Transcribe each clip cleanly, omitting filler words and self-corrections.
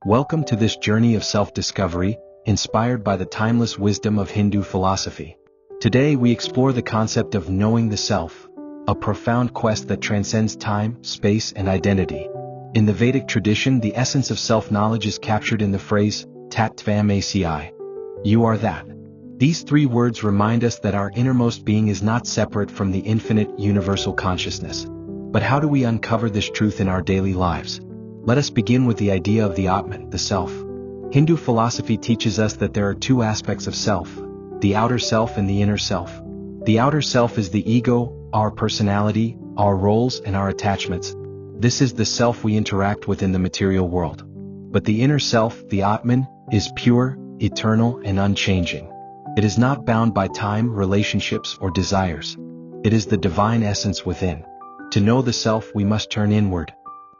Welcome to this journey of self-discovery, inspired by the timeless wisdom of Hindu philosophy. Today we explore the concept of knowing the self, a profound quest that transcends time, space, and identity. In the Vedic tradition, the essence of self-knowledge is captured in the phrase, Tat Tvam Asi. You are that. These three words remind us that our innermost being is not separate from the infinite, universal consciousness. But how do we uncover this truth in our daily lives? Let us begin with the idea of the Atman, the self. Hindu philosophy teaches us that there are two aspects of self, the outer self and the inner self. The outer self is the ego, our personality, our roles, and our attachments. This is the self we interact with in the material world. But the inner self, the Atman, is pure, eternal, and unchanging. It is not bound by time, relationships, or desires. It is the divine essence within. To know the self, we must turn inward.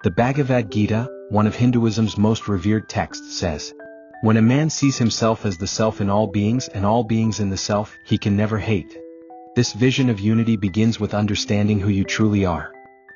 The Bhagavad Gita, one of Hinduism's most revered texts, says, "When a man sees himself as the self in all beings and all beings in the self, he can never hate." This vision of unity begins with understanding who you truly are.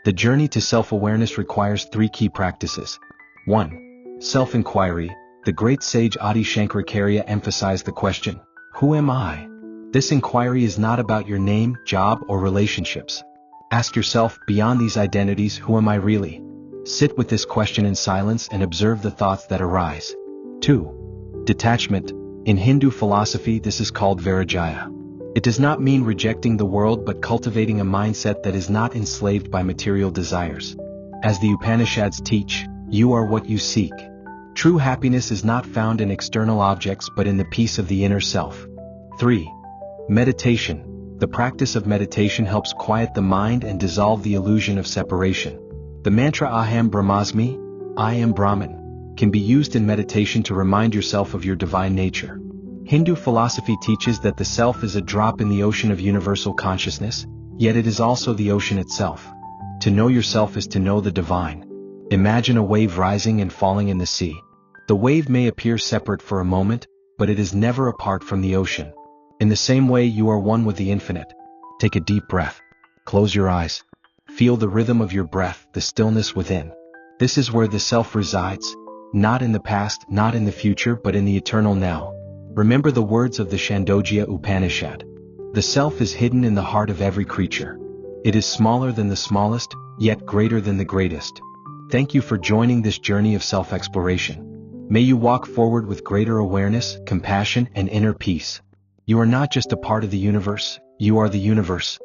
The journey to self-awareness requires three key practices. 1. Self-inquiry. The great sage Adi Shankaracharya emphasized the question, "Who am I?" This inquiry is not about your name, job, or relationships. Ask yourself, beyond these identities, who am I really? Sit with this question in silence and observe the thoughts that arise. 2. Detachment. In Hindu philosophy, this is called Vairagya. It does not mean rejecting the world but cultivating a mindset that is not enslaved by material desires. As the Upanishads teach, you are what you seek. True happiness is not found in external objects but in the peace of the inner self. 3. Meditation. The practice of meditation helps quiet the mind and dissolve the illusion of separation. The mantra Aham Brahmasmi, I am Brahman, can be used in meditation to remind yourself of your divine nature. Hindu philosophy teaches that the self is a drop in the ocean of universal consciousness, yet it is also the ocean itself. To know yourself is to know the divine. Imagine a wave rising and falling in the sea. The wave may appear separate for a moment, but it is never apart from the ocean. In the same way, you are one with the infinite. Take a deep breath. Close your eyes. Feel the rhythm of your breath, the stillness within. This is where the self resides, not in the past, not in the future, but in the eternal now. Remember the words of the Chandogya Upanishad. The self is hidden in the heart of every creature. It is smaller than the smallest, yet greater than the greatest. Thank you for joining this journey of self-exploration. May you walk forward with greater awareness, compassion, and inner peace. You are not just a part of the universe, you are the universe.